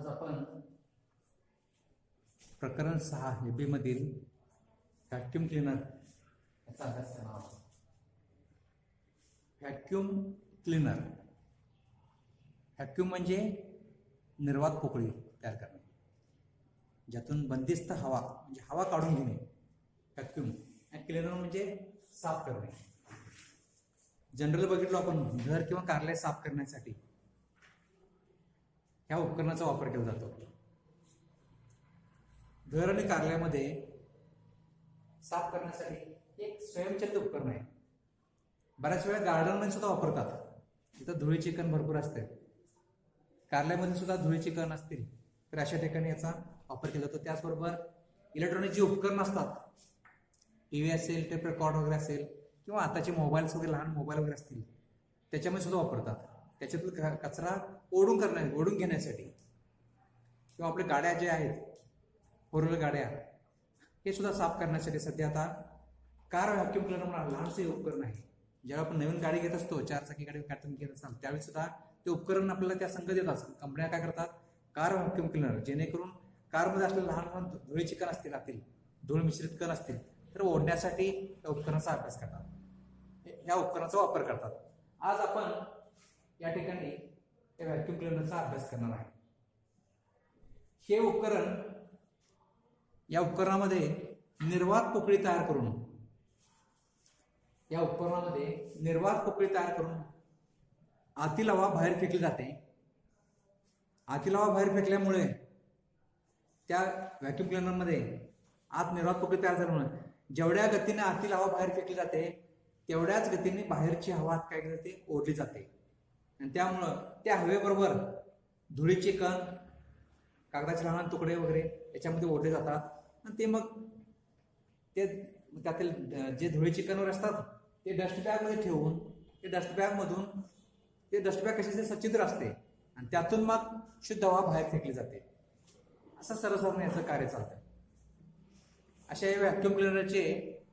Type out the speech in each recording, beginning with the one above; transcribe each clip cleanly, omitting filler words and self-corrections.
आज आपण प्रकरण 6 हेबी मधील व्हॅक्यूम क्लीनर याचा अभ्यास करणार आहोत. व्हॅक्यूम क्लीनर, व्हॅक्यूम म्हणजे निर्वात पोकळी तयार करणे, ज्यातून बंदिस्त हवा म्हणजे हवा काढून घेणे व्हॅक्यूम. आणि क्लीनर म्हणजे साफ करणे. जनरल बघितलो आपण घर किंवा कार्यालय साफ करण्यासाठी ह्या उपकरणाचा वापर केला जातो. घर आणि कार्यालयामध्ये साफ करण्यासाठी एक स्वयंचलित उपकरण आहे. बऱ्याच वेळा गार्डनमध्ये सुद्धा वापरतात. तिथं धुळीचे कण भरपूर असते. कार्यालयामध्ये सुद्धा धुळीचे कण असतील तर अशा ठिकाणी याचा वापर केला जातो. त्याचबरोबर इलेक्ट्रॉनिक जी उपकरणं असतात, टीव्ही असेल, टेप रेकॉर्ड वगैरे असेल किंवा आताचे मोबाईल्स वगैरे, लहान मोबाईल वगैरे असतील त्याच्यामध्ये सुद्धा वापरतात. त्याच्यातून कचरा ओढून घेण्यासाठी किंवा आपल्या गाड्या ज्या आहेत, फोर व्हीलर गाड्या, हे सुद्धा साफ करण्यासाठी सध्या आता कार व्हॅक्यूम क्लीनर म्हणून लहानसे उपकरण आहे. जेव्हा आपण नवीन गाडी घेत असतो, 4 चाकी गाडी घेत असाल त्यावेळी सुद्धा ते उपकरण आपल्याला त्या संघ देत असतात. कंपन्या काय करतात, कार व्हॅक्यूम क्लीनर, जेणेकरून कारमध्ये असलेले लहान लहान धुळीचे कण असतील, धूळ मिश्रित कण असतील तर ओढण्यासाठी त्या उपकरणाचा अभ्यास करतात, या उपकरणाचा वापर करतात. आज आपण या ठिकाणी या व्हॅक्यूम क्लीनरचा अभ्यास करणार आहे. हे उपकरण, या उपकरणामध्ये निर्वात पोकळी तयार करून, आतील हवा बाहेर फेकली जाते. आतील हवा बाहेर फेकल्यामुळे त्या व्हॅक्यूम क्लीनरमध्ये आत निर्वात पोकळी तयार झाल्यामुळे जेवढ्या गतीने आतील हवा बाहेर फेकली जाते तेवढ्याच गतीने बाहेरची हवा काय करते, ओढली जाते. आणि त्यामुळं त्या हवेबरोबर धुळीचे कण, कागदाचे लहान तुकडे वगैरे याच्यामध्ये ओढले जातात. आणि ते मग ते त्यातील जे धुळीचे कण असतात ते डस्टबॅग मध्ये ठेवून ते डस्टबॅग कशाचे सच्छिद्र असते आणि त्यातून मग शुद्ध हवा बाहेर फेकली जाते. असं सर्वसाधारण याचं कार्य चालतं. अशा या व्हॅक्यूम क्लीनरचे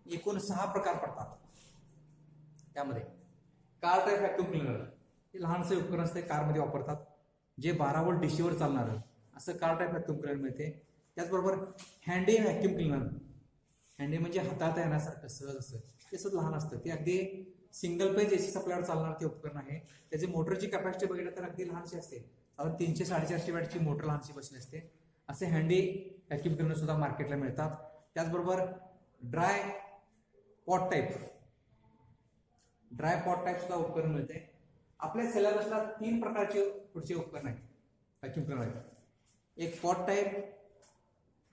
एकूण 6 प्रकार पडतात. त्यामध्ये कार टाईप व्हॅक्यूम क्लीनर हे लहानसे उपकरण असते, कारमध्ये वापरतात, जे 12 व्होल्ट डीसीवर चालणार असं कार टाईप व्हॅक्यूम क्लीनर मिळते. त्याचबरोबर हँडी व्हॅक्यूम क्लीनर, हँडी म्हणजे हाताळता येण्यासारखं सहज असतं, ते सुद्धा लहान असतं. ते अगदी सिंगल पेज एसी सप्लायवर चालणार ते उपकरण आहे. त्याची मोटरची कॅपॅसिटी बघितलं तर अगदी लहानशी असते, 300-450 वॅटची मोटर लहानशी बसली असते. असे हँडी व्हॅक्यूम क्लीनर सुद्धा मार्केटला मिळतात. त्याचबरोबर ड्राय पॉट टाईप सुद्धा उपकरण मिळते. आपल्या सिलेबसला 3 प्रकारचे पुढचे उपकरण आहेत, व्हॅक्यूम क्लीनर आहेत. एक पॉट टाईप,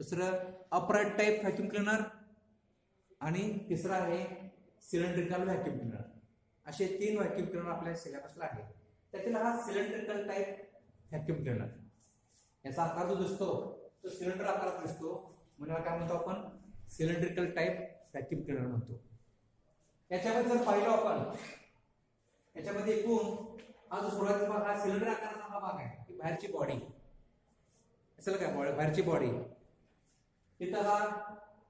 दुसरं अपराईट टाईप व्हॅक्यूम क्लीनर आणि तिसरा आहे सिलेंड्रिकल व्हॅक्यूम क्लीनर. असे 3 व्हॅक्यूम क्लीनर आपल्या सिलेबसला आहे. त्यातील हा सिलेंड्रिकल टाईप व्हॅक्यूम क्लीनर, याचा आकार जो दिसतो तो सिलेंडर आकारात दिसतो, म्हणून काय म्हणतो आपण, सिलेंड्रिकल टाईप व्हॅक्यूम क्लीनर म्हणतो. याच्यामध्ये जर पाहिलं आपण, याच्यामध्ये एकूण हा जो सुरुवातीचा भाग, हा सिलेंडर आकाराचा हा भाग आहे, ही बाहेरची बॉडी असेल काय, बाहेरची बॉडी. तिथं हा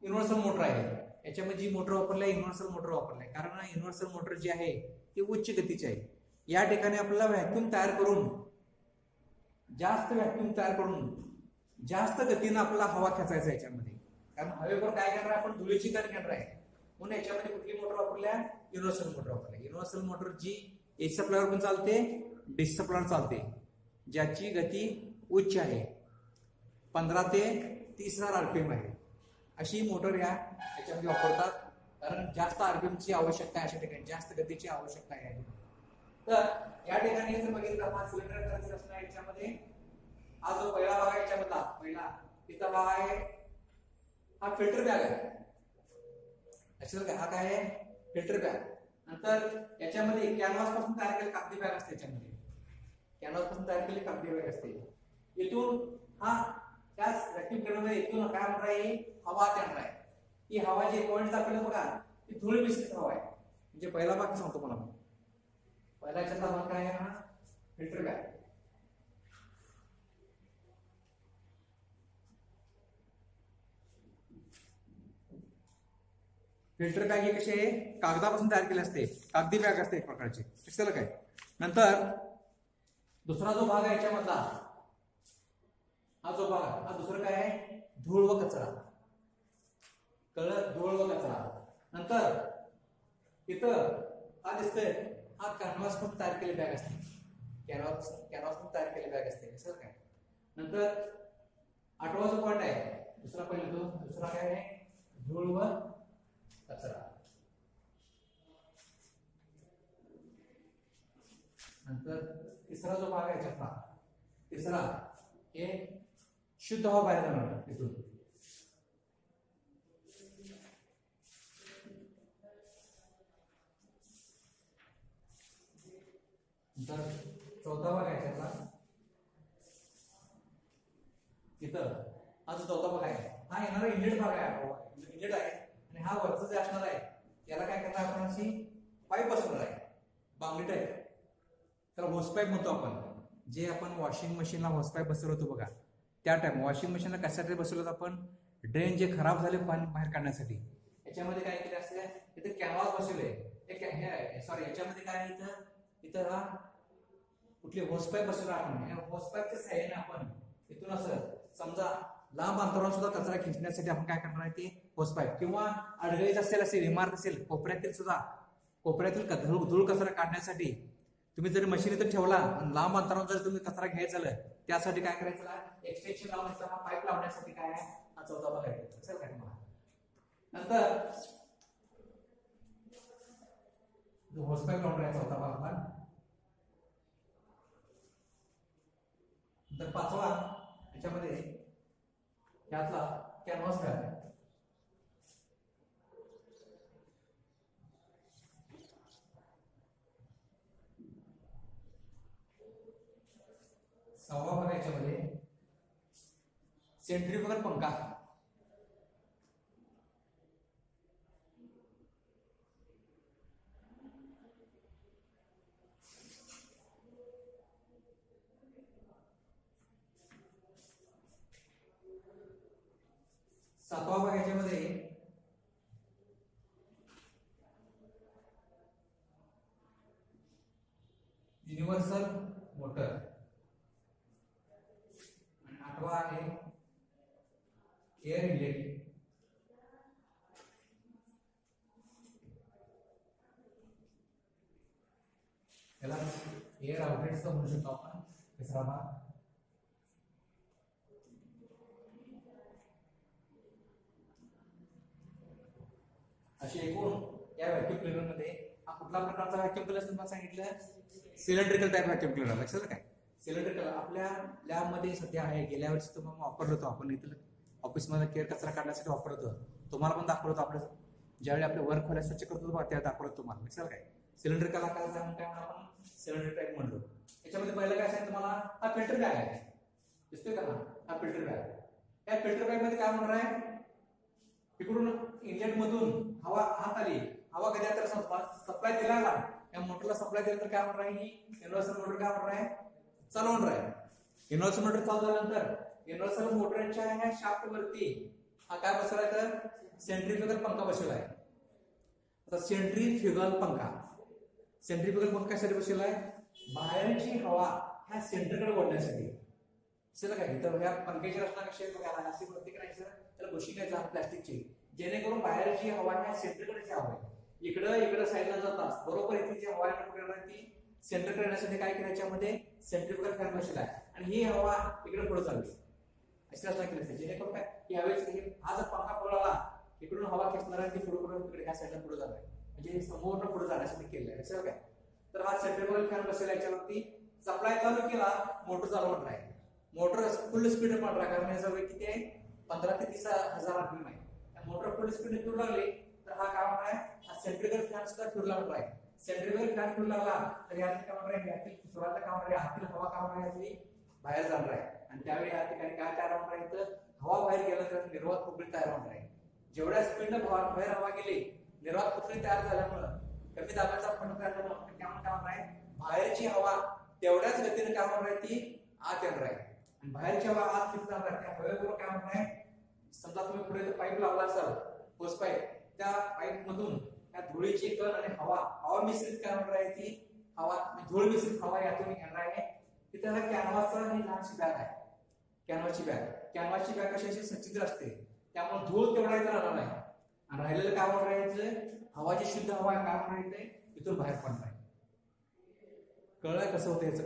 युनिव्हर्सल मोटर आहे. याच्यामध्ये जी मोटर वापरली आहे, युनिव्हर्सल मोटर वापरली आहे, कारण युनिव्हर्सल मोटर जी आहे ती उच्च गतीची आहे. या ठिकाणी आपल्याला व्हॅक्यूम तयार करून, जास्त गतीनं आपल्याला हवा खेचायचा याच्यामध्ये, कारण हवेवर काय करणार आपण, धुळीची कण घेणार आहे. म्हणून याच्यामध्ये कुठली मोटर वापरल्या, युनिव्हर्सल मोटर वापरल्या. युनिव्हर्सल मोटर जी एसी सप्लायवर पण चालते, डीसी सप्लायवर चालते, ज्याची गती उच्च आहे, 15 ते 30,000 RPM आहे. अशी मोटर याच्यामध्ये वापरतात, कारण जास्त RPM आवश्यकता आहे, अशा ठिकाणी जास्त गतीची आवश्यकता आहे. तर या ठिकाणी जर बघितलं, हा सिलेंडर करायचा असणार, याच्यामध्ये हा जो पहिला भाग आहे, याच्यामधला पहिला तिथं भाग आहे, हा फिल्टर बॅग आहे. लक्षात घ्या, हा काय आहे, फिल्टर बॅग. नंतर याच्यामध्ये कॅनव्हास पासून तयार केलेली कागदी बॅग असते. याच्यामध्ये कॅनव्हास पासून तयार केलेली कागदी बॅग असते. इथून हा त्याच व्हॅक्यूम क्लीनरमध्ये इथून काय होणार आहे, हवा येणार आहे. ही हवा जी पॉइंट दाखवलं बघा, ती धूळ मिश्रित हवा आहे. म्हणजे पहिला भाग सांगतो मला, पहिला याच्यातला भाग काय आहे, हा फिल्टर बॅग. फिल्टर बॅग ही कशी आहे, कागदापासून तयार केली असते, कागदी बॅग असते एक प्रकारची. दिसलं काय. नंतर दुसरा जो भाग आहे याच्यामधला, हा जो भाग आहे हा दुसरं काय आहे, धूळ व कचरा. कळलं, धूळ व कचरा. नंतर इथं हा दिसतंय, हा कॅनव्हास पण तयार केलेली बॅग असते. कॅनव्हास पण तयार केलेली बॅग असते, असं काय. नंतर 8वा जो पॉइंट आहे, दुसरा काय आहे, धूळ व कचरा. नंतर तिसरा जो भाग आहे चपला, तिसरा हे शुद्ध हवा बाहेर जाणार तिथून. नंतर चौथा भाग आहे चपला, इथं हा जो चौथा भाग आहे हा येणारा इनलेट भाग आहे, इनलेट आहे. आणि हा वरचं जे असणार आहे याला काय करणार आपण, अशी पाईप बसवणार आहे, बांगडी टाईप. तर होस पाईप म्हणतो आपण, जे आपण वॉशिंग मशीनला होस पाईप बसवलं होतो बघा, त्या टाइम वॉशिंग मशीनला कशासाठी बसवलं होतं आपण, ड्रेन जे खराब झाले पाणी बाहेर काढण्यासाठी. याच्यामध्ये काय केलं असते, इथे कॅनव्हास बसवले, सॉरी याच्यामध्ये काय आहे, इथं हा कुठली होस पाईप बसवला आपण. या होस पाईपच्या साह्याने आपण इथून असं समजा लांब अंतरावर सुद्धा कचरा खेचण्यासाठी आपण काय करणार आहे, ते होस पाईप. किंवा अडगळीत असेल इमारत असेल, कोपऱ्यातील धूळ कचरा काढण्यासाठी तुम्ही जर मशीन इथं ठेवला आणि लांब अंतरावर जर तुम्ही कचरा घ्यायचा झालं, त्यासाठी काय करायचं, एक्सटेन्शन लावण्याचा हा पाईप लावण्यासाठी काय आहे, हा चौथा भाग आहे. असेल काय तुम्हाला. नंतर होस पाईप लावणार आहे चौथा भाग. नंतर 5वा याच्यामध्ये यातला कॅनव्हास बॅग. 6वा भाग याच्यामध्ये सेंट्रीफ्युगल पंखा. सातवा भाग याच्यामध्ये युनिव्हर्सल मोटर. आणि 8वा आहे एअर इनलेट. याला एअर आउटलेट म्हणू शकतो आपण. तिसरा भाग अशी एकूण या व्हॅक्यूम क्लिनर मध्ये हा कुठला प्रकारचा व्हॅक्यूम क्लिनर तुम्हाला सांगितलं, सिलेंड्रिकल टाइप व्हॅक्यूम क्लिनर. लक्षात काय, सिलेंड्रिकल आपल्या लॅब मध्ये सध्या आहे. गेल्या वर्षी तुम्हाला वापरलं होतं आपण, इथं ऑफिसमध्ये केअर कचरा काढण्यासाठी वापरत होतो. तुम्हाला पण दाखवलं होतं, आपलं ज्यावेळी आपले वर्क खोल्या स्वच्छ करत होतो त्या दाखवलं तुम्हाला. लक्षात काय, सिलेंड्रिकल आकाराचा काय म्हणून आपण सिलेंडर टाइप म्हणलो. याच्यामध्ये पहिलं काय सांगितलं तुम्हाला, हा फिल्टर बॅग आहे, दिसतोय का, हा फिल्टर बॅग. या फिल्टर बॅग मध्ये काय म्हणणार आहे, इकडून इनलेट मधून हवा हात आली, हवा कधी तर सप्लाय दिला ना, या मोटरला सप्लाय दिला तर काय म्हणणार आहे, ही युनिव्हर्सल मोटर काय म्हणणार आहे, चालवणार आहे. युनिव्हर्सल मोटर चालू झाल्यानंतर युनिव्हर्सल मोटरच्या ह्या शाफ्ट वरती हा काय बसवलाय, तर सेंट्रीफ्युगल पंखा बसवला आहे. आता सेंट्रीफ्युगल पंखा कशासाठी बसवला आहे, बाहेरची हवा ह्या सेंटरकडे ओढण्यासाठी. असेल काय, तर ह्या पंख्याची रचना कशी आहे बघा, अशी प्रत्येक करायचं त्याला गोष्टी घ्यायचा प्लास्टिकची, जेणेकरून बाहेरची हवा ह्या सेंटरकडे जी हवा आहे, इकडं साईडला जातात बरोबर इथे जी हवा आहे ती सेंटरकडे येण्यासाठी काय केलं, याच्यामध्ये सेंट्रीफ्युगल फॅन बसवला आहे. आणि ही हवा इकडे पुढे चालली, अशी रचना केली असते, जेणेकरून काय यावेळेस हा जर पंखा पळाला इकडून हवा खेचणार आहे, ती पुढे तिकडे ह्या साईडला पुढे जाणार आहे, म्हणजे संपूर्ण पुढे जाण्यासाठी केलं आहे. असेल काय, तर हा सेंट्रीफ्युगल फॅन बसवला, याच्यावरती सप्लाय चालू केला, मोटर चालवणार आहे. मोटर फुल स्पीड पडणार, कारण याचा वेग किती आहे, 15 ते 30,000 RPM आहे. मोटर फुल स्पीड फिरू लागली तर हा काय होणार आहे, हा सेंट्रीफ्युगल फॅन सुद्धा फिरू लागणार आहे. सेंट्रीफ्युगल फॅन फिरू लागला तर यात काय होणार आहे, यातील सुरुवातीला काय होणार आहे, हातील हवा काय होणार आहे, यातली बाहेर जाणार आहे. आणि त्यावेळी या ठिकाणी काय तयार होणार आहे, तर हवा बाहेर गेल्यानंतर निर्वात पोकळी तयार होणार आहे. जेवढ्या स्पीडनं बाहेर हवा गेली, निर्वात पोकळी तयार झाल्यामुळं कमी दाबाचा फंड तयार झाल्यामुळे त्यामुळे काय होणार आहे, बाहेरची हवा तेवढ्याच गतीने काय होणार आहे, ती आत येणार आहे. आणि बाहेरची हवा आत किती जाणार आहे, त्या हवेबरोबर काय होणार आहे, समजा तुम्ही पुढे पाईप लावला असाल, होस पाईप, त्या पाईप मधून त्या धुळीची कण आणि हवा मिश्रित काय होणार आहे, ती हवा धूळ मिश्रित हवा यातून येणार आहे. तिथे कॅनव्हासचा ही लहानशी बॅग आहे. कॅनव्हासची बॅग कशी अशी सच्छिद्र असते, त्यामुळे धूळ तेवढा इथं राहणार नाही आणि राहिलेलं काय म्हणून राहायचं, हवा जी शुद्ध हवा आहे काय म्हणून राहायचंय, इथून बाहेर पडणार आहे. कळलं कसं होतं याचं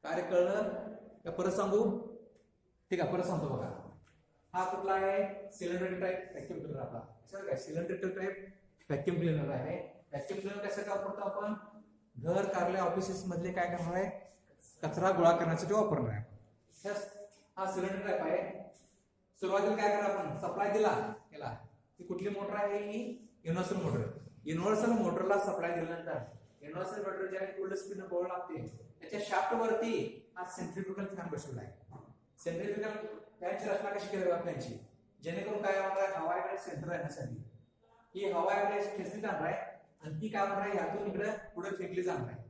कार्य कळलं का परत सांगू? ठीक आहे, परत सांगतो बघा. हा कुठला आहे, सिलेंडर टाईप व्हॅक्यूम क्लिनर. आपला सर काय सिलेंडर टाईप व्हॅक्यूम क्लिनर आहे. व्हॅक्यूम क्लिनर कसं वापरतो आपण, घर, कार्यालय, ऑफिसेस मधले काय करणार आहे, कचरा गोळा करण्यासाठी वापरणार आहे. हा सिलेंडर टाईप आहे. सुरुवातीला काय करा आपण, सप्लाय दिला याला, ही कुठली मोटर आहे, ही युनिव्हर्सल मोटर. युनिव्हर्सल मोटरला सप्लाय दिल्यानंतर युनिव्हर्सल मोटर ज्या फुल स्पीड गोळ लागते त्याच्या शाफ्ट वरती हा सेंट्रिफ्युगल फॅन बसवला आहे. सेंट्रिफ्युगल फॅनची रचना कशी केली फॅनची, जेणेकरून काय होणार आहे, हवा इकडे सेंटर राहण्यासाठी ही हवा इकडे खेचली जाणार आहे आणि ती काय होणार आहे, यातून इकडे पुढे फेकली जाणार आहे.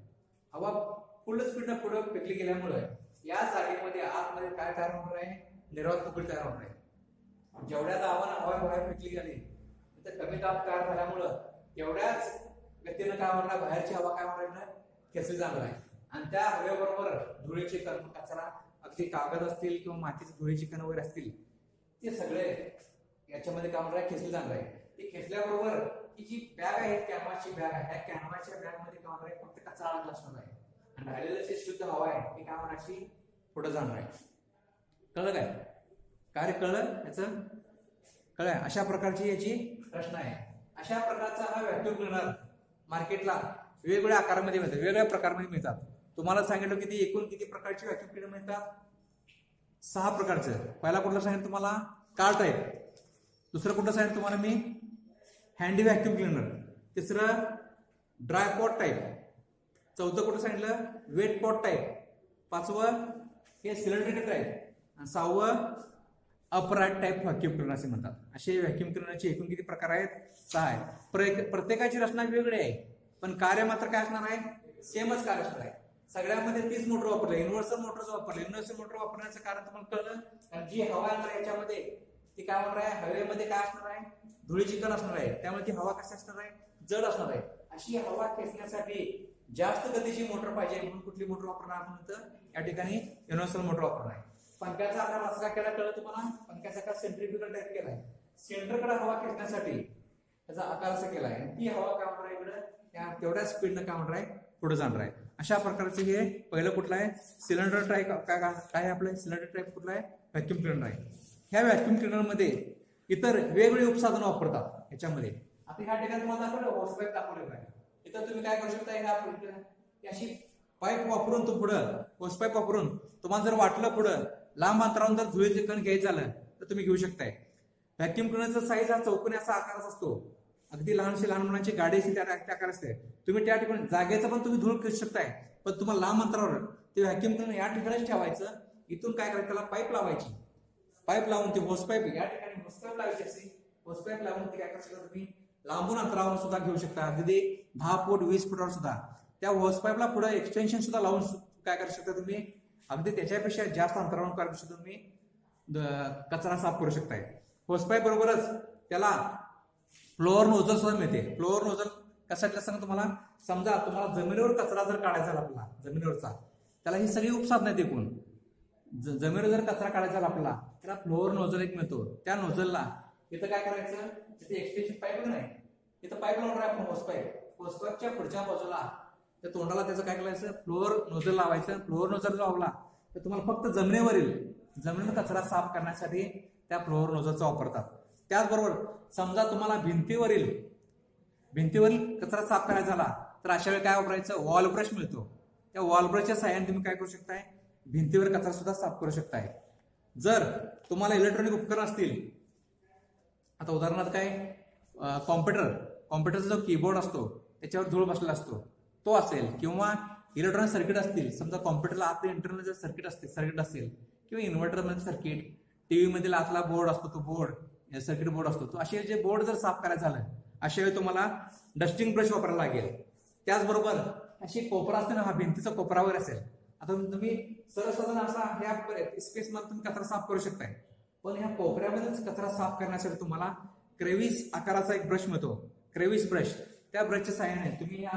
हवा फुल स्पीडनं पुढे फेकली गेल्यामुळे या जागेमध्ये आतमध्ये काय तयार होणार आहे, निर्वात पोकळी तयार होणार आहे. जेवढ्या दाबानं हवा बाहेर फेकली गेली तिथे कमी दाब तयार झाल्यामुळं तेवढ्याच गतीनं काय होणार, बाहेरची हवा काय होणार, खेचली जाणार आहे. आणि त्या हवेबरोबर धुळीचे कण, कचरा, अगदी कागद असतील किंवा मातीचे धुळीचे कण वगैरे असतील ते सगळे याच्यामध्ये काय होणार, खेचले जाणार आहे. ते खेचल्याबरोबर ही जी बॅग आहे, कॅनव्हासची बॅग आहे, त्या कॅनव्हासच्या बॅग मध्ये काय होणार आहे, फक्त कचरा अडकला असणार आहे आणि राहिलेलं जे शुद्ध हवा आहे ती काय होणार, अशी पुढे जाणार आहे. कळलं काय कार्य, कळलं याचं, कळलं. अशा प्रकारची याची रचना आहे. अशा प्रकारचा हा व्हॅक्यूम क्लिनर मार्केटला वेगवेगळ्या आकारामध्ये मिळतात, वेगवेगळ्या प्रकारमध्ये मिळतात. तुम्हाला सांगितलं किती एकूण किती प्रकारचे व्हॅक्यूम क्लिनर मिळतात, 6 प्रकारचं. पहिला कुठलं सांगितलं तुम्हाला, कार टाईप. दुसरं कुठलं सांगितलं तुम्हाला मी, हँडी व्हॅक्यूम क्लिनर. तिसरं ड्राय पॉट टाईप. चौथं कुठं सांगितलं, वेट पॉट टाईप. 5वं हे सिलेंडर टाईप आणि 6वं अपराईट टाईप व्हॅक्यूम क्लिनर असे म्हणतात. असे व्हॅक्यूम क्लिनरचे एकूण किती प्रकार आहेत, 6 आहेत. प्रत्येकाची रचना वेगळी आहे पण कार्य मात्र काय असणार आहे, सेमच कार्य असणार आहे. सगळ्यामध्ये 30 मोटर वापरले, युनिव्हर्सल मोटरच वापरले. युनिव्हर्सल मोटर वापरण्याचं कारण तुम्हाला कळलं, कारण जी हवा आहे याच्यामध्ये ती काय होणार आहे, हवेमध्ये काय असणार आहे, धुळीची कण असणार आहे, त्यामुळे ती हवा कशी असणार आहे, जड असणार आहे. अशी हवा खेचण्यासाठी जास्त गतीची मोटर पाहिजे म्हणून कुठली मोटर वापरणार आपण, तर या ठिकाणी युनिव्हर्सल मोटर वापरणार आहे. पंख्याचा आकार असा केला, कळलं तुम्हाला, पंख्याचा आकार सेंट्रिफ्युगल टाईप केलाय. सेंटरकडे हवा खेचण्यासाठी त्याचा आकार असा केलाय, ती हवा काय होणार आहे, इकडे तेवढ्या स्पीडनं काय होणार आहे, पुढे जाणार आहे. अशा प्रकारचे हे पहिलं कुठलं आहे, सिलेंडर टाईप. काय आपलं सिलेंडर टाईप कुठलं आहे, व्हॅक्यूम क्लिनर आहे. ह्या व्हॅक्यूम क्लिनर मध्ये इतर वेगवेगळी उपसाधनं वापरतात ह्याच्यामध्ये. आता ह्या ठिकाणी तुम्हाला दाखवलं, होस पाईप दाखवलेलं आहे. इथं तुम्ही काय करू शकता, ह्या अशी पाईप वापरून तो पुढं होस पाईप वापरून तुम्हाला जर वाटलं पुढं लांब अंतरावरून जर धुळीचे कण घ्यायचं झालं तर तुम्ही घेऊ शकताय. व्हॅक्यूम क्लिनरचा साईज हा चौकोनी असा आकाराचा असतो. अगदी लहान मुलांची गाडी असते त्या आकार असते. तुम्ही त्या ठिकाणी जागेचं पण तुम्ही धूळ खेचू शकताय, पण तुम्हाला लांब अंतरावर ते व्हॅक्यूम क्लिनर या ठिकाणीच ठेवायचं. इथून काय करायचं, त्याला पाईप लावायची. पाईप लावून ती होस पाईप या ठिकाणी होस पाईप लावायची असते. होस पाईप लावून ते काय करू शकता, तुम्ही लांबून अंतरावर सुद्धा घेऊ शकता, अगदी 10 फूट 20 फुटावर सुद्धा. त्या होस पाईपला पुढे एक्सटेन्शन सुद्धा लावून काय करू शकता तुम्ही, अगदी त्याच्यापेक्षा जास्त अंतरावर करू शकता तुम्ही कचरा साफ करू शकताय. होस पाईप बरोबरच त्याला फ्लोअर नोझल सुद्धा मिळते. फ्लोअर नोझल कशातलं सांगा तुम्हाला, समजा तुम्हाला जमिनीवर कचरा जर काढायचा झाला आपला जमिनीवरचा, त्याला ही सगळी उपसाधनं आहेत एकूण. जमिनीवर जर कचरा काढायचा झाला आपल्याला, त्याला फ्लोअर नोझल एक मिळतो. त्या नोझलला इथं काय करायचं, तिथे एक्सटेन्शन पाईप नाही, इथं पाईप लावणार आहे आपण होस पाईप. होस पाईपच्या पुढच्या बाजूला त्या तोंडाला त्याचं काय करायचं, फ्लोअर नोझल लावायचं. फ्लोअर नोझल लावला तर तुम्हाला फक्त जमिनीवर कचरा साफ करण्यासाठी त्या फ्लोअर नोझलचा वापरतात. त्याचबरोबर समजा तुम्हाला भिंतीवरील कचरा साफ करायचा झाला तर अशा वेळी काय वापरायचं, वॉल ब्रश मिळतो. त्या वॉल ब्रशच्या साहाय्याने तुम्ही काय करू शकताय, भिंतीवर कचरा सुद्धा साफ करू शकताय. जर तुम्हाला इलेक्ट्रॉनिक उपकरण असतील, आता उदाहरणार्थ काय, कॉम्प्युटरचा जो कीबोर्ड असतो त्याच्यावर धूळ बसलेला असतो तो असेल, किंवा इलेक्ट्रॉनिक सर्किट असतील, समजा कॉम्प्युटरला आतलं इंटरनल जर सर्किट असेल किंवा इन्व्हर्टर मध्ये सर्किट, टीव्ही मध्ये आतला बोर्ड असतो तो बोर्ड, सर्किट बोर्ड असतो तो, असे जे बोर्ड जर साफ करायचं झालं अशा वेळी तुम्हाला डस्टिंग ब्रश वापरायला लागेल. त्याचबरोबर अशी कोपरा असते ना, हा भिंतीचा कोपरा वगैरे असेल, आता तुम्ही सर्वसाधारण असा ह्या स्पेस मध्ये तुम्ही कचरा साफ करू शकताय, पण ह्या कोपऱ्यामध्येच कचरा साफ करण्यासाठी तुम्हाला क्रेविस आकाराचा एक ब्रश मिळतो, क्रेविस ब्रश. त्या ब्रशच्या साहाय्याने तुम्ही या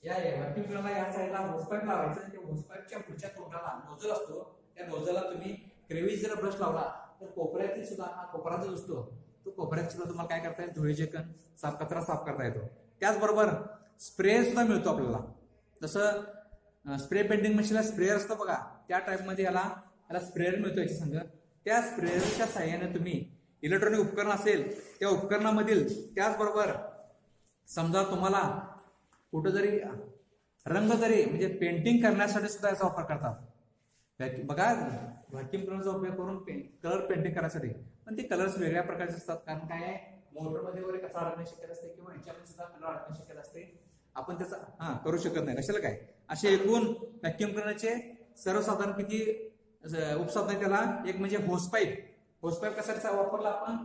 व्हॅक्यूम क्लिनरला या साईडला होसपाईप लावायचं. त्या होसपाईपच्या पुढच्या तोंडाला नोझल असतो, त्या नोझलला तुम्ही क्रेविस जर ब्रश लावला तर कोपऱ्यातील सुद्धा हा कोपरा जो असतो तो कोपऱ्यात सुद्धा तुम्हाला काय करता येईल, धुळीचेकण कचरा साफ करता येतो. त्याचबरोबर स्प्रे सुद्धा मिळतो आपल्याला. जसं स्प्रे पेंटिंग मशीनला स्प्रेअर असतं बघा, त्या टाईपमध्ये याला स्प्रेअर मिळतो याच्या संग. त्या स्प्रेअरच्या साह्याने तुम्ही इलेक्ट्रॉनिक उपकरण असेल त्या उपकरणामधील, त्याचबरोबर समजा तुम्हाला कुठं जरी रंग जरी म्हणजे पेंटिंग करण्यासाठी सुद्धा याचा वापर करतात. बघा व्हॅक्युम क्लिनरचा उपयोग करून कलर पेंटिंग करण्यासाठी, पण ते कलर्स वेगळ्या प्रकारचे असतात. कारण काय आहे, मोटरमध्ये वगैरे कचरा अडकणे शक्यता असते किंवा ह्याच्यामध्ये सुद्धा कलर अडकणे शक्यता असते. आपण त्याचा करू शकत नाही. कशाला काय, असे एकूण व्हॅक्युम क्लिनरचे सर्वसाधारण किती उपसाधन आहे त्याला. एक म्हणजे होसपाईप. होसपाईप कशाचा वापरला आपण,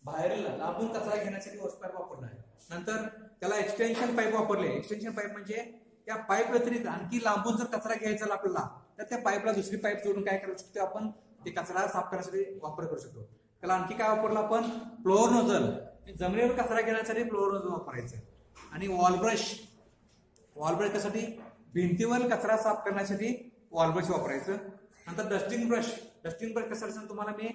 बाहेरील लांबून कचरा घेण्यासाठी होसपाईप वापरला आहे. नंतर त्याला एक्सटेन्शन पाईप वापरले. एक्सटेन्शन पाईप म्हणजे त्या पाईप व्यतिरिक्त आणखी लांबून जर कचरा घ्यायचा आपल्याला तर त्या पाईपला दुसरी पाईप जोडून काय करू शकतो आपण, ते कचरा साफ करण्यासाठी वापर करू शकतो. त्याला आणखी काय वापरलं आपण, फ्लोअर नोझल. जमिनीवर कचरा घेण्यासाठी फ्लोअर नोझल वापरायचं. आणि वॉल ब्रश. वॉल ब्रश कशासाठी, भिंतीवर कचरा साफ करण्यासाठी वॉल ब्रश वापरायचं. नंतर डस्टिंग ब्रश. डस्टिंग ब्रश कशासाठी तुम्हाला मी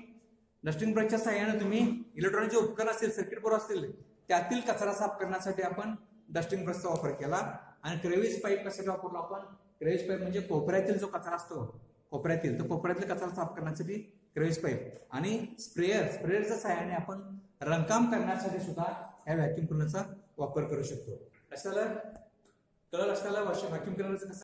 डस्टिंग ब्रशच्या साह्याने तुम्ही इलेक्ट्रॉनिक जे उपकरण असतील, सर्किट बोर्ड असतील, त्यातील कचरा साफ करण्यासाठी आपण डस्टिंग ब्रशचा वापर केला. आणि क्रेविस पाईप कशासाठी वापरला आपण, क्रेविस पाईप म्हणजे कोपऱ्यातील जो कचरा असतो कोपऱ्यातील, तर कोपऱ्यातील कचरा साफ करण्यासाठी क्रेविस पाईप. आणि स्प्रेअरच्या साह्याने आपण रंगकाम करण्यासाठी सुद्धा ह्या व्हॅक्युम क्लिनरचा वापर करू शकतो. कशाला कलर असल्याला व्हॅक्युम क्लिनरचं कसं